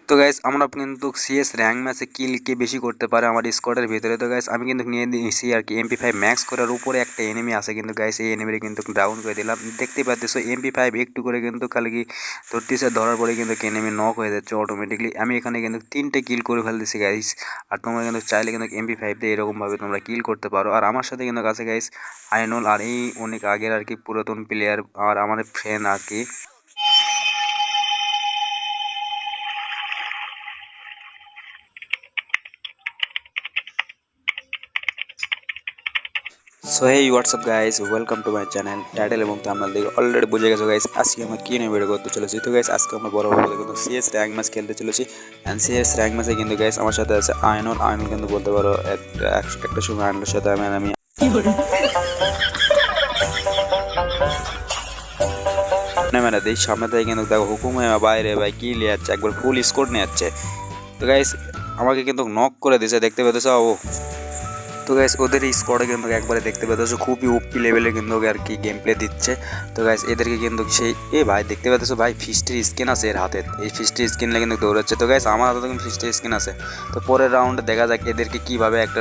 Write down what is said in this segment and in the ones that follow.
তো গাইস আমরা কিন্তু সিএস র্যাঙ্ক ম্যাচে কিল কে বেশি করতে পারে আমার স্কোয়াডের ভিতরে। তো গাইস আমি কিন্তু নিয়ে নিয়েছি আর কি MP5 ম্যাক্স করার উপরে একটা এনিমি আছে কিন্তু গাইস এই এনিমিটা কিন্তু ডাউন করে দিলাম। দেখতে পাচ্ছো MP5 একটু করে কিন্তু খালি কি ধরতেছে, ধরার পরে কিন্তু এনিমি নক হয়ে যাচ্ছে অটোমেটিকলি। আমি এখানে কিন্তু 3টে কিল করে ফেলতেছি গাইস। আর তোমরা কিন্তু চাইলে কিন্তু MP5 দিয়ে এরকমভাবে তোমরা কিল করতে পারো। আর আমার সাথে কিন্তু আছে গাইস আইনুল, আর এই অনেক আগের আর কি পুরাতন প্লেয়ার আর আমার ফ্রেন্ড আর কি। So hey what's up guys, welcome to my channel. Title এবং থাম্বনেল দেখে অলরেডি বুঝে গেছো গাইস আজকে আমরা কী নিয়ে ভিডিও করতে চলেছি। তো গাইস আজকে আমরা বড় কিন্তু সিএস র্যাঙ্ক ম্যাচ খেলতে চলেছি। অ্যান্ড সিএস র্যাঙ্ক ম্যাচে কিন্তু গাইস আমার সাথে আছে আইনুল কিন্তু বলতে পারো একটা সময় আইনুলের সাথে আমি মানে দিই সামনে থেকে কিন্তু দেখো হুকুমে বাইরে ভাই কি নিয়ে যাচ্ছে, একবার ফুল স্কোর নিয়ে যাচ্ছে। তো গাইস আমাকে কিন্তু নক করে দিয়েছে, দেখতে পেতেছ ও। তো গাইস ওদের স্কোয়াডে কিন্তু একবারে দেখতে পাচ্ছ খুবই ওপি লেভেলে কিন্তু আর কি গেম প্লে দিচ্ছে। তো গাইস এদেরকে কিন্তু সেই ভাই দেখতে পাচ্ছ ভাই ফিস্টের স্কিন আছে এর হাতে, এই ফিস্টের স্কিনলে কিন্তু দৌড়াচ্ছে। তো গাইস আমার হাতে কিন্তু ফিস্টের স্কিন আছে। তো পরের রাউন্ডে দেখা যাক এদেরকে কীভাবে একটা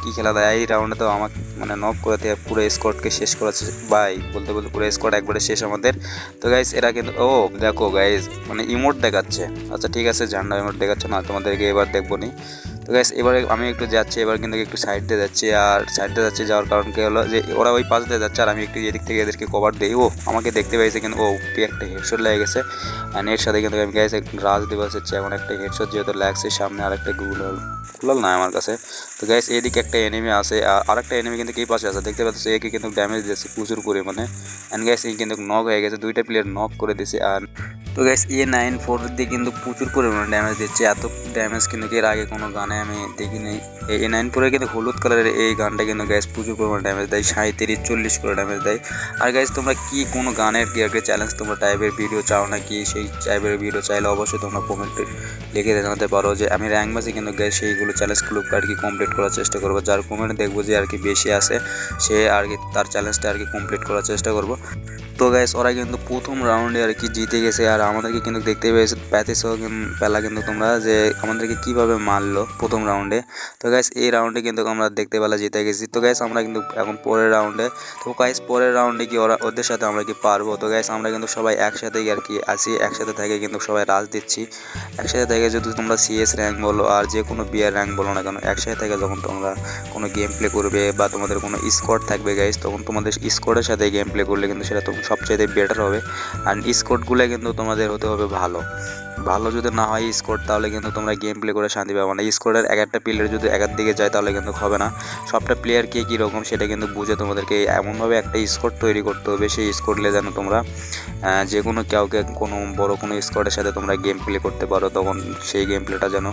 কী খেলা দেয়। এই রাউন্ডে তো আমার মানে নক করে দিয়ে পুরো স্কোয়াডকে শেষ করেছে ভাই, বলতে বলতে পুরো স্কোয়াড একবারে শেষ আমাদের। তো গাইস এরা কিন্তু ও দেখো গাইস মানে ইমোট দেখাচ্ছে। আচ্ছা ঠিক আছে, ঝান্ডা ইমোট দেখাচ্ছে না, তোমাদেরকে এবার দেখবো নি। তো গাইস এবারে আমি একটু যাচ্ছি, এবার কিন্তু একটু সাইড দিয়ে যাচ্ছি। আর সাইড দিয়ে যাচ্ছি যাওয়ার কারণ কি হলো যে ওরা ওই পাশ দিয়ে যাচ্ছে আর আমি একটু এদিক থেকে এদেরকে কভার দিই। ও আমাকে দেখতে পেয়েছে কিন্তু ও একটা হেডশট লেগে গেছে। আর এর সাথে কিন্তু আমি গাইস রাজ দিবস হচ্ছে এখন একটা হেডশট যেহেতু লাগছে, সামনে আরেকটা গুলাল না আমার কাছে। তো গাইস এদিকে একটা এনিমি আছে আর আরেকটা এনিমি কিন্তু কি পাশে আছে দেখতে পাচ্ছি, একে কিন্তু ড্যামেজ দিয়েছে প্রচুর পরিমাণে। অ্যান্ড গাইস এই কিন্তু নক হয়ে গেছে, দুইটা প্লেয়ার নক করে দিয়েছে। আর তো গাইস A94 দিয়ে কিন্তু প্রচুর পরিমাণে ড্যামেজ দিচ্ছে, এত ড্যামেজ কিন্তু এর আগে কোনো গানে আমি দেখিনি। এই A94 কিন্তু হলুদ কালারের এই গানটা কিন্তু গাইস প্রচুর পরিমাণে ড্যামেজ দেয়, 37-40 করে ড্যামেজ দেয়। আর গাইস তোমরা কি কোনো গানের কি একটা চ্যালেঞ্জ তোমরা টাইপের ভিডিও চাও নাকি, সেই টাইপের ভিডিও চাইলে অবশ্যই তোমরা কমেন্টে লিখে জানাতে পারো যে আমি র্যাঙ্ক ম্যাচে কিন্তু গাইস সেইগুলো চ্যালেঞ্জগুলো আর কি কমপ্লিট করার চেষ্টা করবো। যার কমেন্ট দেখবো যে আর কি বেশি আসে সে আর কি তার চ্যালেঞ্জটা আর কি কমপ্লিট করার চেষ্টা করবো। তো গাইস ওরা কিন্তু প্রথম রাউন্ডে আর কি জিতে গেছে আর আমাদেরকে কিন্তু দেখতে পেয়েছো পেলা কিন্তু তোমরা যে আমাদেরকে কিভাবে মারলো প্রথম রাউন্ডে। তো গাইস এই রাউন্ডে কিন্তু আমরা দেখতে পেলা জিতে গেছি। তো গাইস আমরা কিন্তু এখন পরের রাউন্ডে, তো গাইস পরের রাউন্ডে কি ওদের সাথে আমরা কি পারবো। তো গাইস আমরা কিন্তু সবাই একসাথেই আর কি আছি, একসাথে থেকে কিন্তু সবাই রাজ দিচ্ছি। একসাথে থেকে যদি তোমরা সিএস র্যাঙ্ক বলো আর যে কোনো বিয়ার র্যাঙ্ক বলো না কেন, একসাথে থেকে যখন তোমরা কোনো গেম প্লে করবে বা তোমাদের কোনো স্কোয়াড থাকবে গাইস, তখন তোমাদের স্কোয়াডের সাথে গেম প্লে করলে কিন্তু সেটা সবচেয়ে বেটার হবে। আর স্কোয়াডগুলো কিন্তু তোমাদের হতে হবে ভালো যদি না হয় স্কোয়াড তাহলে কিন্তু তোমরা গেম প্লে করে শান্তি পাবে না। স্কোয়াডের একটা প্লেয়ার যদি একার দিকে যায় তাহলে কিন্তু হবে না। সবটা প্লেয়ার কে কীরকম সেটা কিন্তু বুঝে তোমাদেরকে এমনভাবে একটা স্কোয়াড তৈরি করতে হবে, সেই স্কোয়াডলে যেন তোমরা যে কোনো কাউকে কোনো বড় কোনো স্কোয়াডের সাথে তোমরা গেম প্লে করতে পারো, তখন সেই গেম প্লেটা যেন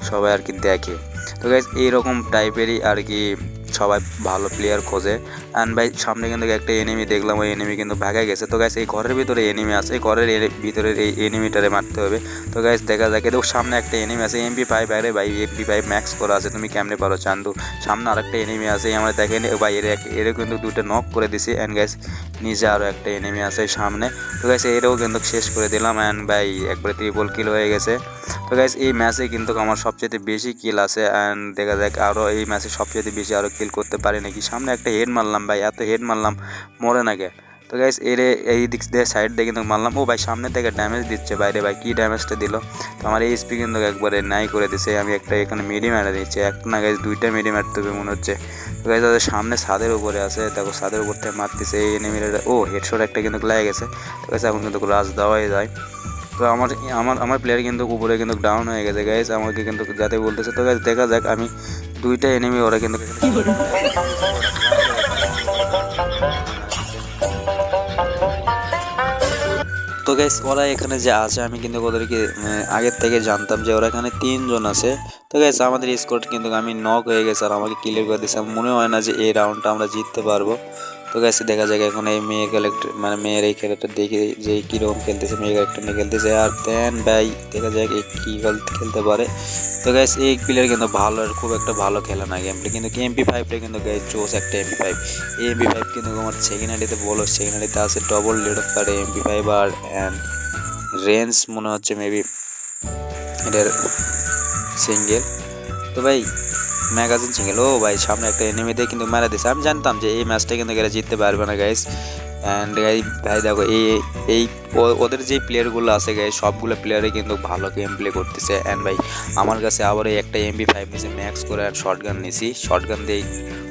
সবাই আর কি দেখে। তো গাইস এইরকম টাইপেরই আর কি সবাই ভালো প্লেয়ার খোঁজে। অ্যান্ড ভাই সামনে কিন্তু একটা এনিমি দেখলাম, ওই এনিমি কিন্তু ভাগায় গেছে। তো গাইস এই ঘরের ভিতরে এনিমি আছে, এই ঘরের ভিতরে এই এনিমিটারে মারতে হবে। তো গাইস দেখা যাক, দেখো সামনে একটা এনিমি আছে MP5, আরে ভাই MP5 ম্যাক্স করা আছে, তুমি কেমনে পারো চান্দু। সামনে আরেকটা এনিমি আছে, আমরা দেখেন ভাই এর কিন্তু দুটো নক করে দিছি। অ্যান্ড গাইস নিচে আরও একটা এনিমি আছে সামনে। তো গাইস এরও কিন্তু শেষ করে দিলাম। অ্যান্ড ভাই একবারে ট্রিপল কিল হয়ে গেছে। তো গাইস এই ম্যাচে কিন্তু আমার সবচেয়ে বেশি কিল আছে। অ্যান্ড দেখা যাক আরও এই ম্যাচে সবচেয়ে বেশি আরও কিল করতে পারি নাকি। সামনে একটা হেড মারলাম ভাই, এত হেড মারলাম মরে না গে। তো গাইস এই দিক দিয়ে সাইড দিয়ে কিন্তু মারলাম। ও ভাই সামনে থেকে ড্যামেজ দিচ্ছে বাইরে, ভাই কী ড্যামেজটা দিল। তো আমার এই স্পি কিন্তু একবারে নাই করে দিছে। আমি একটা এখানে মেডি মারা দিচ্ছি, এক না গাইস দুইটা মেডি মারতে হবে মনে হচ্ছে। তো গাইস তাদের সামনে ছাদের উপরে আছে, দেখো ছাদের উপর থেকে মারতেছে এই এনিমিরা। ও হেডশট একটা কিন্তু লেগে গেছে। তো গাইস এখন কিন্তু রাজ দেওয়াই যায়। তো আমার প্লেয়ার কিন্তু উপরে কিন্তু ডাউন হয়ে গেছে গাইস, আমাকে কিন্তু যাতে বলতেছে। তো গাইস দেখা যাক, আমি দুইটা এনিমি ওরা কিন্তু তো গাইস ওরা এখানে যে আছে আমি কিন্তু ওদেরকে আগের থেকে জানতাম যে ওরা এখানে 3 জন আছে। তো গাইস আমাদের স্কোয়াড কিন্তু আমি নক হয়ে গেছে আর আমাকে ক্লিয়ার করে দিয়েছে। মনে হয় না যে এই রাউন্ডটা আমরা জিততে পারবো। তো গাইস দেখা যাক এখন এই মেয়ে ক্যারেক্টার মানে মেয়ের এই ক্যারেক্টার দেখি যে কীরকম খেলতেছে, মেয়ে ক্যারেক্টার নিয়ে খেলতেছে। আর দেন ভাই দেখা যাক এই কী খেলতে পারে। তো গাইস এই প্লেয়ার কিন্তু ভালো, আর খুব একটা ভালো খেলে না গেম প্লে, কিন্তু MP5টা কিন্তু গাইস জোস একটা MP5। এই MP5 কিন্তু আমার সেকেন্ড হ্যান্ডিতে বলো, সেকেন্ড হ্যান্ডিতে আছে ডবল লেড অফ কার্ডে MP5 আর অ্যান্ড রেঞ্জ মনে হচ্ছে মেবি এটার সিঙ্গেল। তো ভাই ম্যাগাজিন সিঙ্গেল। ও ভাই সামনে একটা এনিমি দিয়ে কিন্তু মারা দিছে। আমি জানতাম যে এই ম্যাচটা কিন্তু এরা জিততে পারবে না গাইস। অ্যান্ড ভাই দেখো এই ওদের যেই প্লেয়ারগুলো আছে গাইস সবগুলো প্লেয়ারই কিন্তু ভালো গেম প্লে করতেছে। অ্যান্ড ভাই আমার কাছে আবার এই একটা MP5 নিয়েছি ম্যাক্স করে, আর শর্ট গান নিয়েছি। শর্ট গান দিয়েই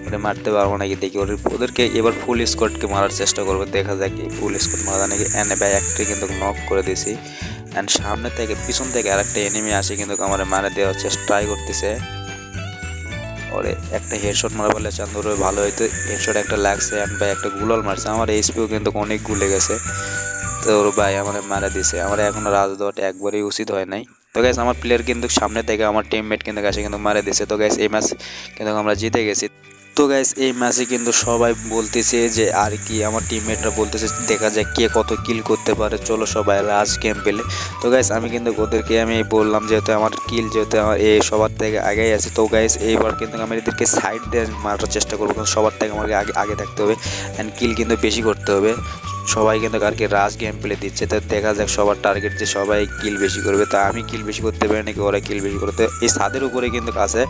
ওটা মারতে পারবো নাকি দেখি। ওদেরকে এবার ফুল স্কোয়াডকে মারার চেষ্টা করবো, দেখা যাক ফুল স্কোয়াড মারা নাকি। অ্যান্ড ভাই একটা কিন্তু নক করে দিয়েছি। অ্যান্ড সামনে থেকে পিছন থেকে আরেকটা এনিমি আসে কিন্তু আমার মারা দেওয়ার চেষ্টা ট্রাই করতেছে। ওরে একটা হেডশট মারা বলে চান্দুর ভালো হইতো, হেডশট একটা লাগছে। অ্যান্ড ভাই একটা গুলাল মারছে, আমার এইচপিও কিন্তু অনেক গুলে গেছে। তো ওর ভাই আমার মারা দিছে। আমার এখনো রাজ দেওয়াটা একবারই উচিত হয় নাই। তো গ্যাস আমার প্লেয়ার কিন্তু সামনে থেকে আমার টিমমেট কিন্তু কাছে কিন্তু মারা দিছে। তো গ্যাস এই ম্যাচ কিন্তু আমরা জিতে গেছি। তো গাইস এই ম্যাচে কিন্তু সবাই বলতেছে যে আর কি, আমার টিমমেটরা বলতেছে দেখা যায় কে কত কিল করতে পারে, চলো সবাই লাস্ট গেম পেলে। তো গাইস আমি কিন্তু ওদেরকে আমি বললাম যেহেতু আমার কিল যেহেতু আমার এই সবার থেকে আগেই আছে। তো গাইস এইবার কিন্তু আমি এদেরকে সাইড দিয়ে মারার চেষ্টা করবো, কারণ সবার থেকে আমাকে আগে আগে থাকতে হবে অ্যান্ড কিল কিন্তু বেশি করতে হবে। সবাই কিন্তু আর কি রাশ গেম প্লে দিচ্ছে। তো দেখা যাক সবার টার্গেট যে সবাই কিল বেশি করবে। তা আমি কিল বেশি করতে পারি নাকি ওরা কিল বেশি করতে। এই ছাদের উপরে কিন্তু আছে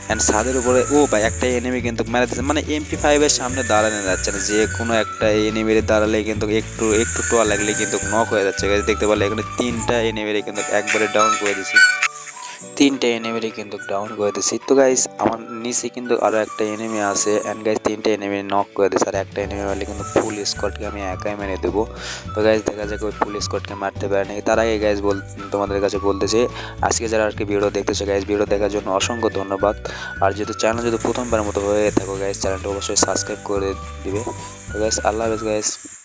অ্যান্ড ছাদের উপরে ও ভাই একটা এনিমি কিন্তু মেরে দিচ্ছে, মানে MP5 এর সামনে দাঁড়ানো যাচ্ছে না। যে কোনো একটা এনিমির দাঁড়ালে কিন্তু একটু একটু টোয়া লাগলে কিন্তু নক হয়ে যাচ্ছে। দেখতে পারলে এখানে 3টা এনিমির কিন্তু একবারে ডাউন করে দিছি। 3টা এনিমি কিন্তু ডাউন করে দিছি। তো গাইস আমার নিচে কিন্তু আরো একটা এনিমি আছে এন্ড গাইস 3টা এনিমি নক করে দিছে। আর একটা এনিমি মারলে কিন্তু ফুল স্কোয়াডকে আমি একাই মেরে দেবো। তো গাইস দেখা যাক ওই ফুল স্কোয়াডকে মারতে পারে নাকি। তার আগে গাইস তোমাদের কাছে বলতেছি আজকে যারা আর কি ভিডিও দেখতেছে গাইস, ভিডিও দেখার জন্য অসংখ্য ধন্যবাদ। আর যেহেতু চ্যানেল যদি প্রথমবার মতো হয়ে থাকো গাইস, চ্যানেলটা অবশ্যই সাবস্ক্রাইব করে দিবে। তো গাইস আল্লাহ হাফেজ গাইস।